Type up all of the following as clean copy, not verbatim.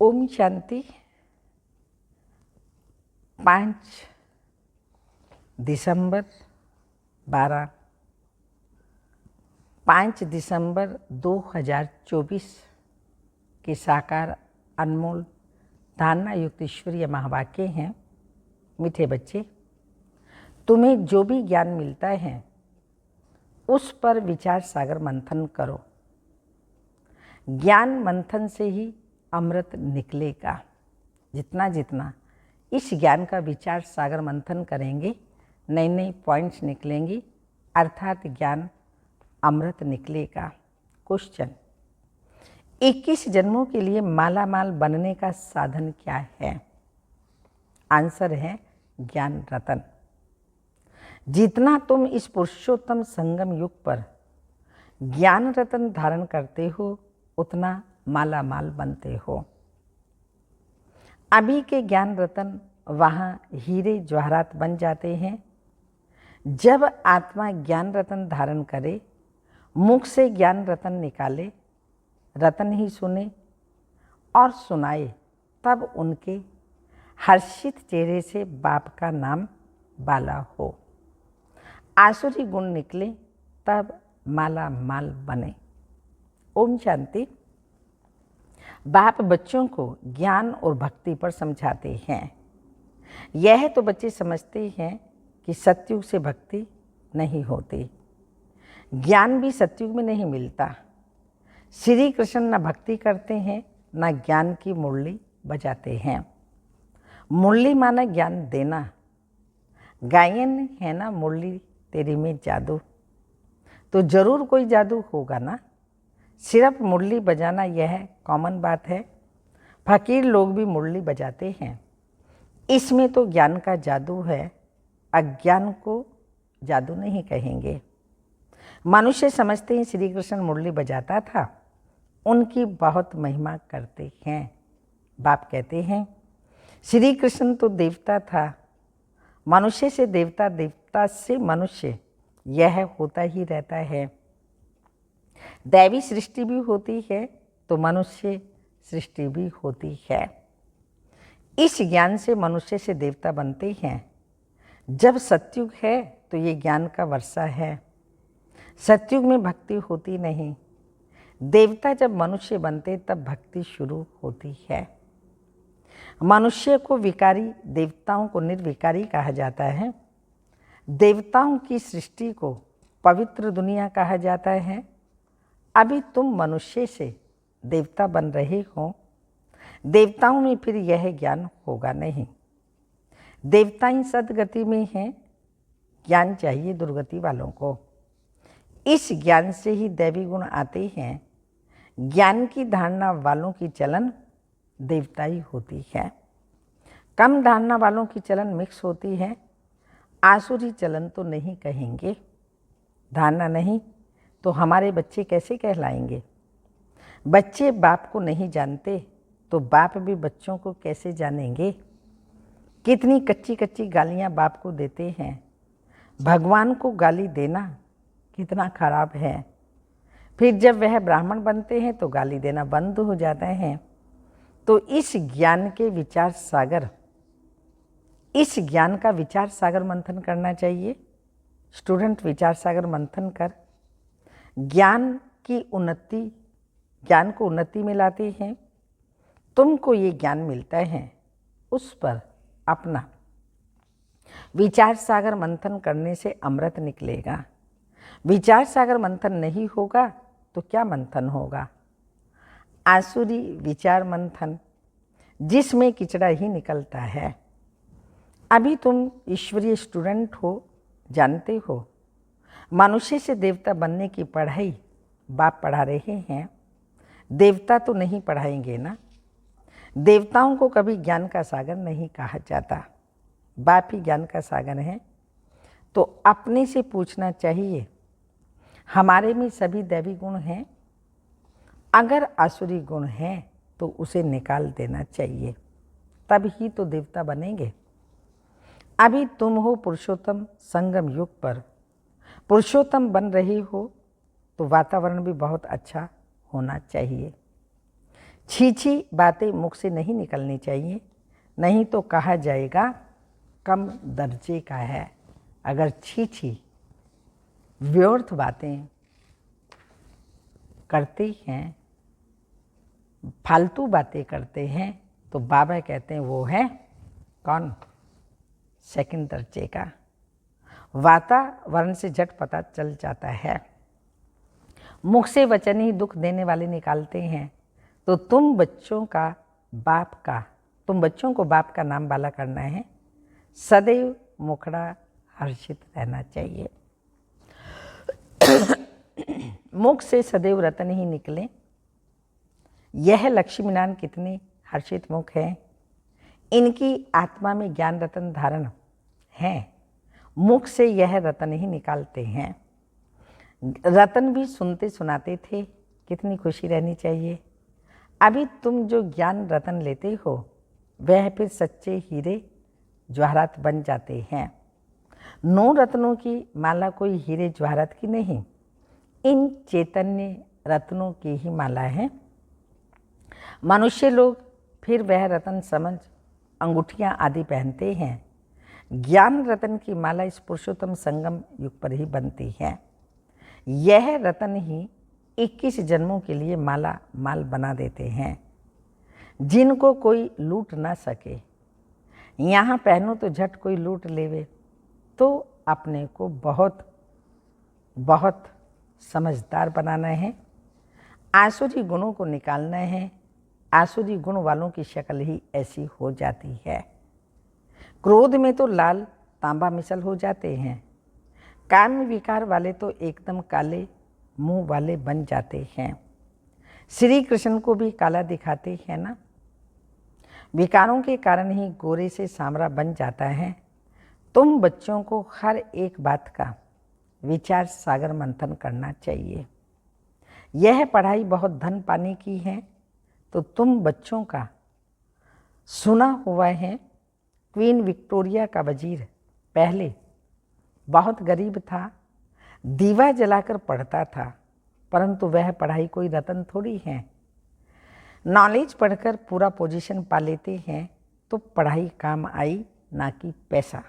ओम शांति। 5 दिसंबर 5 दिसंबर 2024 के साकार अनमोल धारणा युक्त ईश्वरीय महावाक्य हैं। मीठे बच्चे, तुम्हें जो भी ज्ञान मिलता है उस पर विचार सागर मंथन करो। ज्ञान मंथन से ही अमृत निकलेगा। जितना जितना इस ज्ञान का विचार सागर मंथन करेंगे, नए नए पॉइंट्स निकलेंगी, अर्थात ज्ञान अमृत निकलेगा। क्वेश्चन, 21 जन्मों के लिए माला माल बनने का साधन क्या है? आंसर है ज्ञान रतन। जितना तुम इस पुरुषोत्तम संगम युग पर ज्ञान रतन धारण करते हो, उतना माला माल बनते हो। अभी के ज्ञान रतन वहाँ हीरे जवाहरात बन जाते हैं। जब आत्मा ज्ञान रतन धारण करे, मुख से ज्ञान रतन निकाले, रतन ही सुने और सुनाए, तब उनके हर्षित चेहरे से बाप का नाम बाला हो। आसुरी गुण निकले, तब माला माल बने। ओम शांति। बाप बच्चों को ज्ञान और भक्ति पर समझाते हैं। यह तो बच्चे समझते हैं कि सतयुग से भक्ति नहीं होती, ज्ञान भी सतयुग में नहीं मिलता। श्री कृष्ण न भक्ति करते हैं, न ज्ञान की मुरली बजाते हैं। मुरली माना ज्ञान देना, गायन है ना मुरली तेरी में जादू, तो जरूर कोई जादू होगा ना। सिर्फ मुरली बजाना यह कॉमन बात है। फकीर लोग भी मुरली बजाते हैं। इसमें तो ज्ञान का जादू है, अज्ञान को जादू नहीं कहेंगे। मनुष्य समझते हैं श्री कृष्ण मुरली बजाता था, उनकी बहुत महिमा करते हैं। बाप कहते हैं श्री कृष्ण तो देवता था, मनुष्य से देवता, देवता से मनुष्य, यह होता ही रहता है। दैवी सृष्टि भी होती है तो मनुष्य सृष्टि भी होती है। इस ज्ञान से मनुष्य से देवता बनते हैं। जब सतयुग है तो ये ज्ञान का वर्षा है। सतयुग में भक्ति होती नहीं। देवता जब मनुष्य बनते तब भक्ति शुरू होती है। मनुष्य को विकारी, देवताओं को निर्विकारी कहा जाता है। देवताओं की सृष्टि को पवित्र दुनिया कहा जाता है। अभी तुम मनुष्य से देवता बन रहे हो। देवताओं में फिर यह ज्ञान होगा नहीं। देवताएं सदगति में हैं, ज्ञान चाहिए दुर्गति वालों को। इस ज्ञान से ही दैवी गुण आते हैं। ज्ञान की धारणा वालों की चलन देवताई होती है। कम धारणा वालों की चलन मिक्स होती है। आसुरी चलन तो नहीं कहेंगे। धारणा नहीं तो हमारे बच्चे कैसे कहलाएंगे? बच्चे बाप को नहीं जानते तो बाप भी बच्चों को कैसे जानेंगे? कितनी कच्ची कच्ची गालियां बाप को देते हैं। भगवान को गाली देना कितना खराब है। फिर जब वह ब्राह्मण बनते हैं तो गाली देना बंद हो जाते हैं। तो इस ज्ञान के विचार सागर, इस ज्ञान का विचार सागर मंथन करना चाहिए। स्टूडेंट विचार सागर मंथन कर ज्ञान की उन्नति, ज्ञान को उन्नति में लाते हैं। तुमको ये ज्ञान मिलता है, उस पर अपना विचार सागर मंथन करने से अमृत निकलेगा। विचार सागर मंथन नहीं होगा तो क्या मंथन होगा? आसुरी विचार मंथन, जिसमें किचड़ा ही निकलता है। अभी तुम ईश्वरीय स्टूडेंट हो, जानते हो मनुष्य से देवता बनने की पढ़ाई बाप पढ़ा रहे हैं। देवता तो नहीं पढ़ाएंगे ना। देवताओं को कभी ज्ञान का सागर नहीं कहा जाता। बाप ही ज्ञान का सागर है। तो अपने से पूछना चाहिए, हमारे में सभी दैवी गुण हैं? अगर आसुरी गुण हैं तो उसे निकाल देना चाहिए, तब ही तो देवता बनेंगे। अभी तुम हो पुरुषोत्तम संगम युग पर, पुरुषोत्तम बन रही हो तो वातावरण भी बहुत अच्छा होना चाहिए। छी बातें मुख से नहीं निकलनी चाहिए, नहीं तो कहा जाएगा कम दर्जे का है। अगर छी व्यर्थ बातें करते हैं, फालतू बातें करते हैं, तो बाबा कहते हैं वो है कौन? सेकंड दर्जे का। वातावरण से झट पता चल जाता है। मुख से वचन ही दुख देने वाले निकालते हैं। तो तुम बच्चों को बाप का नाम वाला करना है। सदैव मुखड़ा हर्षित रहना चाहिए। मुख से सदैव रतन ही निकले। यह लक्ष्मीनारायण कितने हर्षित मुख हैं। इनकी आत्मा में ज्ञान रतन धारण है। मुख से यह रतन ही निकालते हैं। रतन भी सुनते सुनाते थे। कितनी खुशी रहनी चाहिए। अभी तुम जो ज्ञान रतन लेते हो वह फिर सच्चे हीरे जवाहरात बन जाते हैं। 9 रत्नों की माला कोई हीरे जवाहरात की नहीं, इन चैतन्य रत्नों की ही माला है। मनुष्य लोग फिर वह रतन समझ अंगूठियां आदि पहनते हैं। ज्ञान रतन की माला इस पुरुषोत्तम संगम युग पर ही बनती है। यह रतन ही 21 जन्मों के लिए माला माल बना देते हैं, जिनको कोई लूट ना सके। यहाँ पहनो तो झट कोई लूट लेवे, तो अपने को बहुत बहुत समझदार बनाना है। आसुरी गुणों को निकालना है। आसुरी गुण वालों की शक्ल ही ऐसी हो जाती है। क्रोध में तो लाल तांबा मिसल हो जाते हैं। काम विकार वाले तो एकदम काले मुंह वाले बन जाते हैं। श्री कृष्ण को भी काला दिखाते हैं ना। विकारों के कारण ही गोरे से सांवरा बन जाता है। तुम बच्चों को हर एक बात का विचार सागर मंथन करना चाहिए। यह पढ़ाई बहुत धन पाने की है, तो तुम बच्चों का सुना हुआ है। क्वीन विक्टोरिया का वजीर पहले बहुत गरीब था, दीवा जलाकर पढ़ता था, परंतु वह पढ़ाई कोई रतन थोड़ी है। नॉलेज पढ़कर पूरा पोजीशन पा लेते हैं, तो पढ़ाई काम आई ना कि पैसा।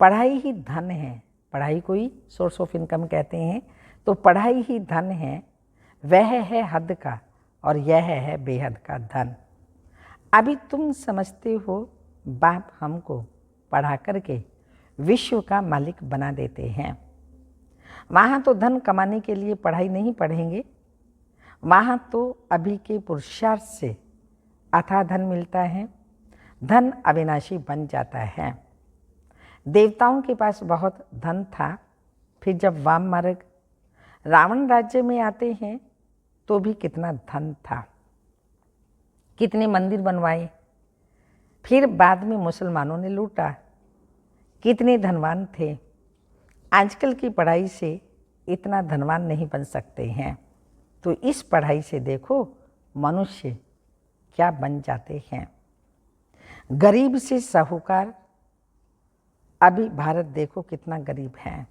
पढ़ाई ही धन है। पढ़ाई कोई सोर्स ऑफ इनकम कहते हैं, तो पढ़ाई ही धन है। वह है हद का और यह है बेहद का धन। अभी तुम समझते हो बाप हमको पढ़ा करके विश्व का मालिक बना देते हैं। वहाँ तो धन कमाने के लिए पढ़ाई नहीं पढ़ेंगे, वहाँ तो अभी के पुरुषार्थ से अथाह धन मिलता है। धन अविनाशी बन जाता है। देवताओं के पास बहुत धन था, फिर जब वाम मार्ग रावण राज्य में आते हैं तो भी कितना धन था, कितने मंदिर बनवाए। फिर बाद में मुसलमानों ने लूटा, कितने धनवान थे। आजकल की पढ़ाई से इतना धनवान नहीं बन सकते हैं। तो इस पढ़ाई से देखो मनुष्य क्या बन जाते हैं। गरीब से साहूकार। अभी भारत देखो कितना गरीब है।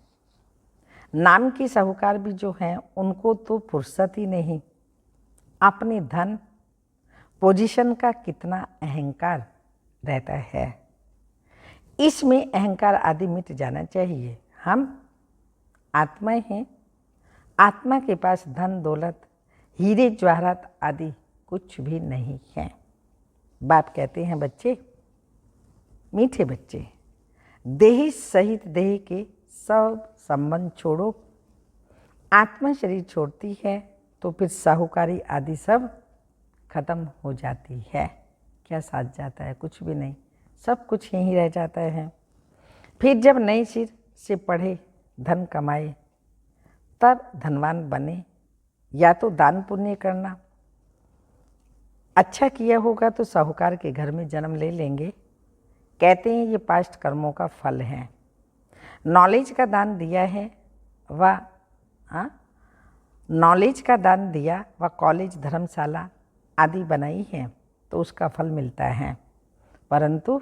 नाम के साहूकार भी जो हैं उनको तो फुर्सत ही नहीं। अपने धन पोजीशन का कितना अहंकार रहता है। इसमें अहंकार आदि मिट जाना चाहिए। हम आत्माएं हैं। आत्मा के पास धन दौलत हीरे जवाहरात आदि कुछ भी नहीं है। बाप कहते हैं बच्चे, मीठे बच्चे, देही सहित देह के सब संबंध छोड़ो। आत्मा शरीर छोड़ती है तो फिर साहूकारी आदि सब खत्म हो जाती है। क्या साथ जाता है? कुछ भी नहीं, सब कुछ यहीं रह जाता है। फिर जब नए सिर से पढ़े, धन कमाए, तब धनवान बने। या तो दान पुण्य करना, अच्छा किया होगा तो साहूकार के घर में जन्म ले लेंगे। कहते हैं ये पास्ट कर्मों का फल है। नॉलेज का दान दिया है व नॉलेज का दान दिया व कॉलेज धर्मशाला आदि बनाई है तो उसका फल मिलता है, परंतु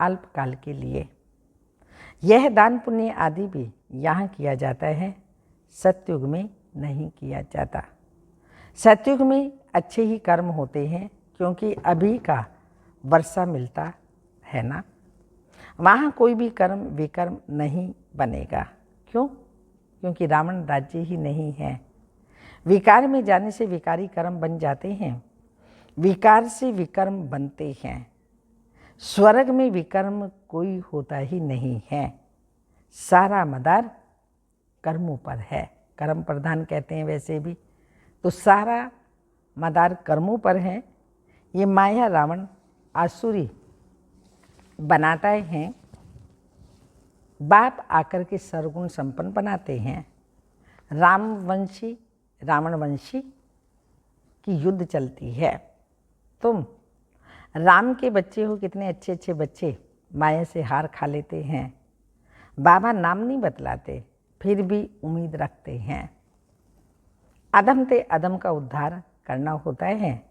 अल्पकाल के लिए। यह दान पुण्य आदि भी यहाँ किया जाता है, सतयुग में नहीं किया जाता। सतयुग में अच्छे ही कर्म होते हैं, क्योंकि अभी का वर्षा मिलता है ना, वहाँ कोई भी कर्म विकर्म नहीं बनेगा। क्यों? क्योंकि रावण राज्य ही नहीं है। विकार में जाने से विकारी कर्म बन जाते हैं, विकार से विकर्म बनते हैं। स्वर्ग में विकर्म कोई होता ही नहीं है, सारा मदार कर्मों पर है। कर्म प्रधान कहते हैं वैसे भी, तो सारा मदार कर्मों पर है। ये माया रावण आसुरी बनाता है, बाप आकर के सर्वगुण संपन्न बनाते हैं। रामवंशी रावणवंशी की युद्ध चलती है। तुम राम के बच्चे हो, कितने अच्छे अच्छे बच्चे माया से हार खा लेते हैं। बाबा नाम नहीं बतलाते, फिर भी उम्मीद रखते हैं। अधम ते अधम का उद्धार करना होता है,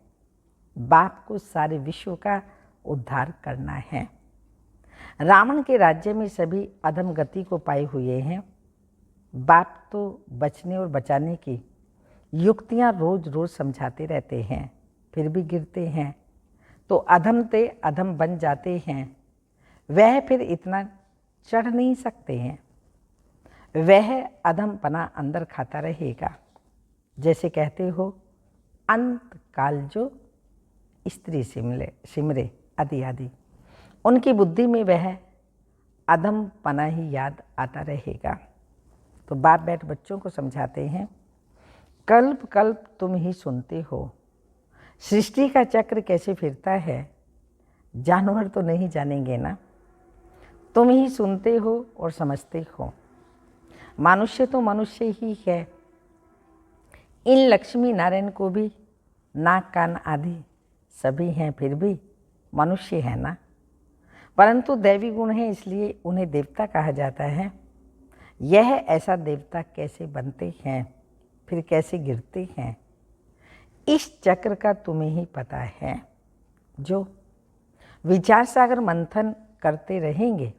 बाप को सारे विश्व का उद्धार करना है। रावण के राज्य में सभी अधम गति को पाए हुए हैं। बाप तो बचने और बचाने की युक्तियां रोज रोज समझाते रहते हैं, फिर भी गिरते हैं, तो अधम ते अधम बन जाते हैं। वह फिर इतना चढ़ नहीं सकते हैं, वह अधम पना अंदर खाता रहेगा। जैसे कहते हो, अंत काल जो स्त्री सिमरे आदि आदि, उनकी बुद्धि में वह अधम पना ही याद आता रहेगा। तो बाप बैठ बच्चों को समझाते हैं, कल्प कल्प तुम ही सुनते हो, सृष्टि का चक्र कैसे फिरता है, जानवर तो नहीं जानेंगे ना, तुम ही सुनते हो और समझते हो। मनुष्य तो मनुष्य ही है। इन लक्ष्मी नारायण को भी नाक कान आदि सभी हैं, फिर भी मनुष्य है ना, परंतु दैवी गुण है, इसलिए उन्हें देवता कहा जाता है। यह ऐसा देवता कैसे बनते हैं, फिर कैसे गिरते हैं, इस चक्र का तुम्हें ही पता है। जो विचार सागर मंथन करते रहेंगे,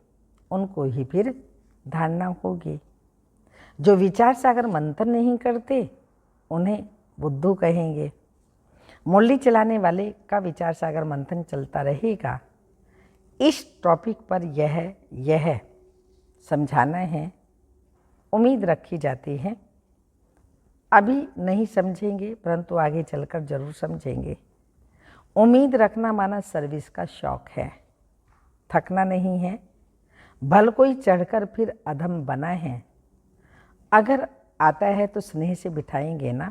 उनको ही फिर धारणा होगी। जो विचार सागर मंथन नहीं करते, उन्हें बुद्धू कहेंगे। मुरली चलाने वाले का विचार सागर मंथन चलता रहेगा। इस टॉपिक पर यह समझाना है, उम्मीद रखी जाती है। अभी नहीं समझेंगे, परंतु आगे चलकर जरूर समझेंगे। उम्मीद रखना माना सर्विस का शौक है, थकना नहीं है। भल कोई चढ़कर फिर अधम बना है, अगर आता है तो स्नेह से बिठाएंगे ना,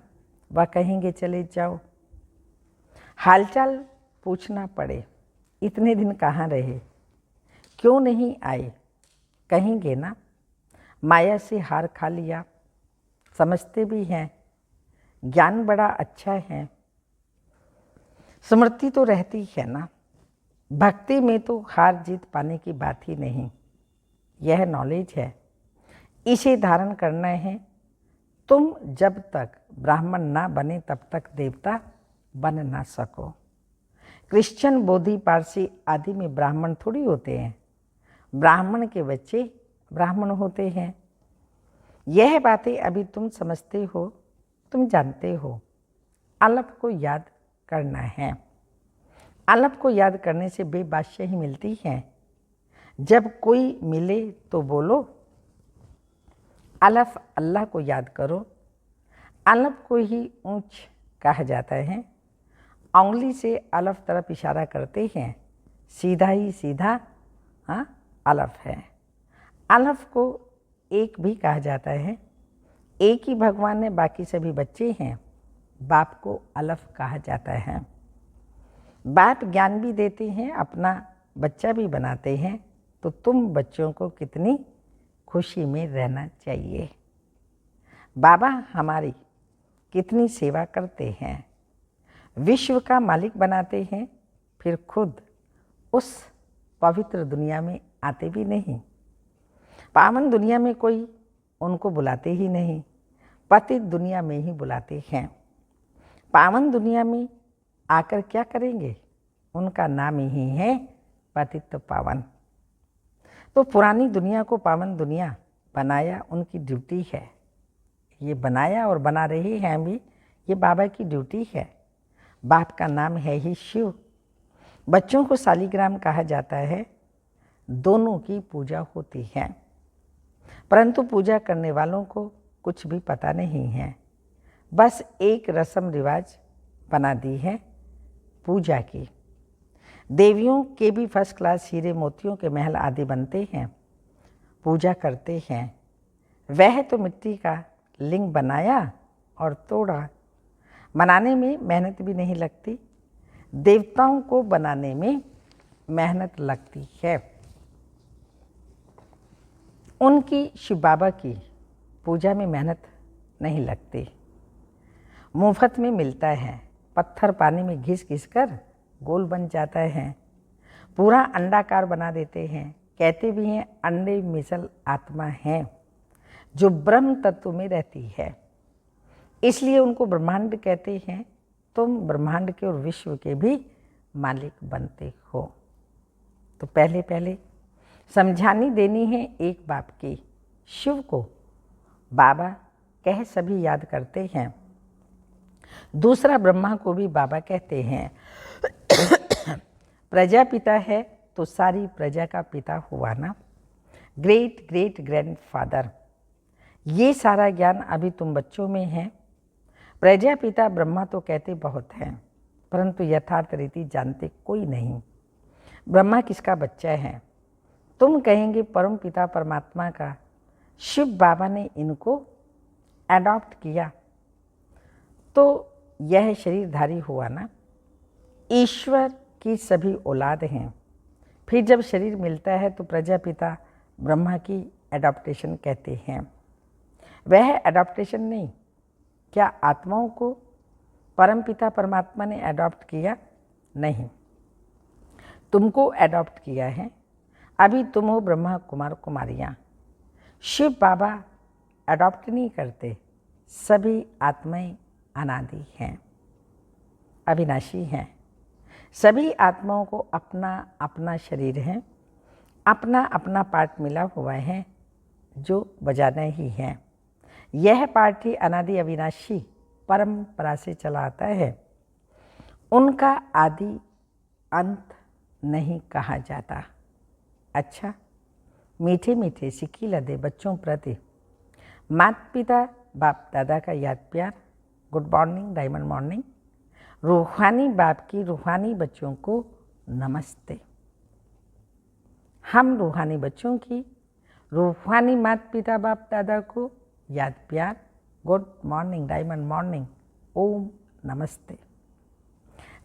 वह कहेंगे चले जाओ। हालचाल पूछना पड़े, इतने दिन कहाँ रहे, क्यों नहीं आए, कहेंगे ना। माया से हार खा लिया, समझते भी हैं, ज्ञान बड़ा अच्छा है, स्मृति तो रहती है ना। भक्ति में तो हार जीत पाने की बात ही नहीं, यह नॉलेज है, इसे धारण करना है। तुम जब तक ब्राह्मण ना बने तब तक देवता बन ना सको। क्रिश्चियन, बोधि, पारसी आदि में ब्राह्मण थोड़ी होते हैं, ब्राह्मण के बच्चे ब्राह्मण होते हैं। यह बातें अभी तुम समझते हो, तुम जानते हो। अलप को याद करना है। अलप को याद करने से बेबाशियाँ ही मिलती हैं। जब कोई मिले तो बोलो, अलफ अल्लाह को याद करो। अलफ को ही ऊंच कहा जाता है। उंगली से अलफ तरफ इशारा करते हैं, सीधा ही सीधा अलफ है। अलफ को एक भी कहा जाता है। एक ही भगवान है, बाकी सभी बच्चे हैं। बाप को अलफ कहा जाता है। बाप ज्ञान भी देते हैं, अपना बच्चा भी बनाते हैं, तो तुम बच्चों को कितनी खुशी में रहना चाहिए। बाबा हमारी कितनी सेवा करते हैं, विश्व का मालिक बनाते हैं, फिर खुद उस पवित्र दुनिया में आते भी नहीं। पावन दुनिया में कोई उनको बुलाते ही नहीं, पतित दुनिया में ही बुलाते हैं। पावन दुनिया में आकर क्या करेंगे, उनका नाम ही है पतित पावन। तो पुरानी दुनिया को पावन दुनिया बनाया उनकी ड्यूटी है। ये बनाया और बना रहे हैं भी, ये बाबा की ड्यूटी है। बाप का नाम है ही शिव। बच्चों को शालिग्राम कहा जाता है। दोनों की पूजा होती है, परंतु पूजा करने वालों को कुछ भी पता नहीं है। बस एक रस्म रिवाज बना दी है पूजा की। देवियों के भी फर्स्ट क्लास हीरे मोतियों के महल आदि बनते हैं, पूजा करते हैं। वह तो मिट्टी का लिंग बनाया और तोड़ा। बनाने में मेहनत भी नहीं लगती, देवताओं को बनाने में मेहनत लगती है। उनकी शिव बाबा की पूजा में मेहनत नहीं लगती, मुफ्त में मिलता है। पत्थर पानी में घिस घिस कर गोल बन जाता है, पूरा अंडाकार बना देते हैं। कहते भी हैं अंडे मिसल आत्मा है जो ब्रह्म तत्व में रहती है, इसलिए उनको ब्रह्मांड कहते हैं। तुम ब्रह्मांड के और विश्व के भी मालिक बनते हो। तो पहले पहले समझानी देनी है एक बाप की। शिव को बाबा कह सभी याद करते हैं, दूसरा ब्रह्मा को भी बाबा कहते हैं। प्रजापिता है तो सारी प्रजा का पिता हुआ ना, ग्रेट ग्रेट ग्रैंडफादर। ये सारा ज्ञान अभी तुम बच्चों में है। प्रजापिता ब्रह्मा तो कहते बहुत हैं, परंतु यथार्थ रीति जानते कोई नहीं। ब्रह्मा किसका बच्चा है? तुम कहेंगे परम पिता परमात्मा का। शिव बाबा ने इनको एडॉप्ट किया तो यह शरीरधारी हुआ ना। ईश्वर की सभी औलाद हैं। फिर जब शरीर मिलता है तो प्रजापिता ब्रह्मा की एडॉप्टेशन कहते हैं। वह एडॉप्टेशन नहीं, क्या आत्माओं को परमपिता परमात्मा ने एडॉप्ट किया? नहीं, तुमको एडॉप्ट किया है। अभी तुम हो ब्रह्मा कुमार कुमारियाँ। शिव बाबा एडॉप्ट नहीं करते, सभी आत्माएं अनादि हैं, अविनाशी हैं। सभी आत्माओं को अपना अपना शरीर है, अपना अपना पार्ट मिला हुआ है जो बजाना ही है। यह पार्ट ही अनादि अविनाशी परंपरा से चला आता है। उनका आदि अंत नहीं कहा जाता। अच्छा, मीठे मीठे सिक्की लदे बच्चों प्रति माता पिता बाप दादा का याद प्यार। Good morning, diamond morning. रूहानी बाप की रूहानी बच्चों को नमस्ते। हम रूहानी बच्चों की रूहानी माता पिता बाप दादा को याद प्यार। गुड मॉर्निंग, डायमंड मॉर्निंग, ओम नमस्ते।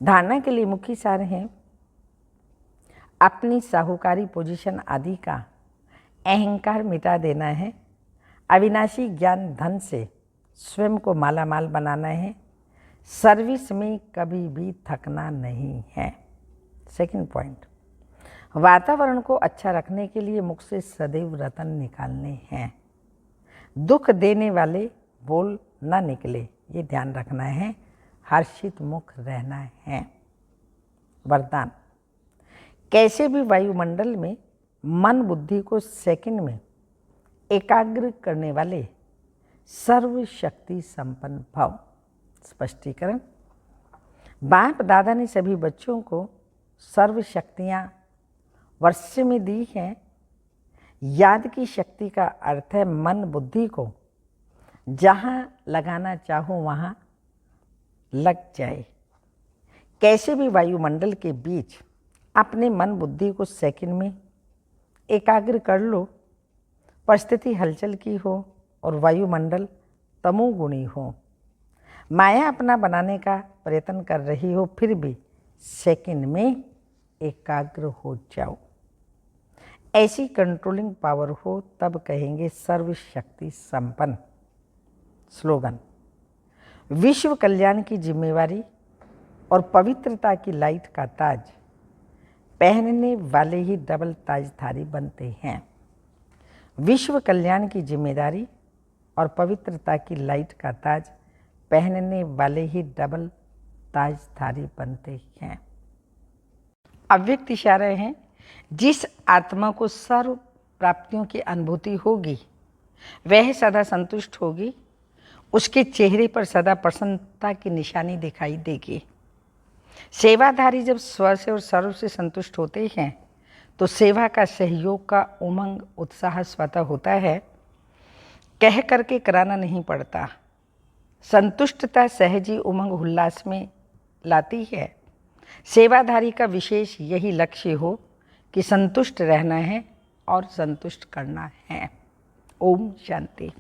धारणा के लिए मुख्य सार हैं अपनी साहूकारी पोजीशन आदि का अहंकार मिटा देना है। अविनाशी ज्ञान धन से स्वयं को माला माल बनाना है। सर्विस में कभी भी थकना नहीं है। सेकंड पॉइंट, वातावरण को अच्छा रखने के लिए मुख से सदैव रतन निकालने हैं। दुख देने वाले बोल न निकले, ये ध्यान रखना है। हर्षित मुख रहना है। वरदान, कैसे भी वायुमंडल में मन बुद्धि को सेकंड में एकाग्र करने वाले सर्वशक्ति संपन्न भव। स्पष्टीकरण, बाप दादा ने सभी बच्चों को सर्व शक्तियाँ वर्ष में दी हैं। याद की शक्ति का अर्थ है मन बुद्धि को जहाँ लगाना चाहो वहाँ लग जाए। कैसे भी वायुमंडल के बीच अपने मन बुद्धि को सेकंड में एकाग्र कर लो। परिस्थिति हलचल की हो और वायुमंडल तमोगुणी हो, माया अपना बनाने का प्रयत्न कर रही हो, फिर भी सेकंड में एकाग्र हो जाओ। ऐसी कंट्रोलिंग पावर हो तब कहेंगे सर्वशक्ति संपन्न। स्लोगन, विश्व कल्याण की जिम्मेवारी और पवित्रता की लाइट का ताज पहनने वाले ही डबल ताजधारी बनते हैं। विश्व कल्याण की जिम्मेदारी और पवित्रता की लाइट का ताज पहनने वाले ही डबल ताजधारी बनते हैं। अव्यक्त इशारे हैं, जिस आत्मा को सर्व प्राप्तियों की अनुभूति होगी वह सदा संतुष्ट होगी। उसके चेहरे पर सदा प्रसन्नता की निशानी दिखाई देगी। सेवाधारी जब स्व से और सर्व से संतुष्ट होते हैं तो सेवा का सहयोग का उमंग उत्साह स्वतः होता है, कह करके कराना नहीं पड़ता। संतुष्टता सहजी उमंग उल्लास में लाती है। सेवाधारी का विशेष यही लक्ष्य हो कि संतुष्ट रहना है और संतुष्ट करना है। ओम शांति।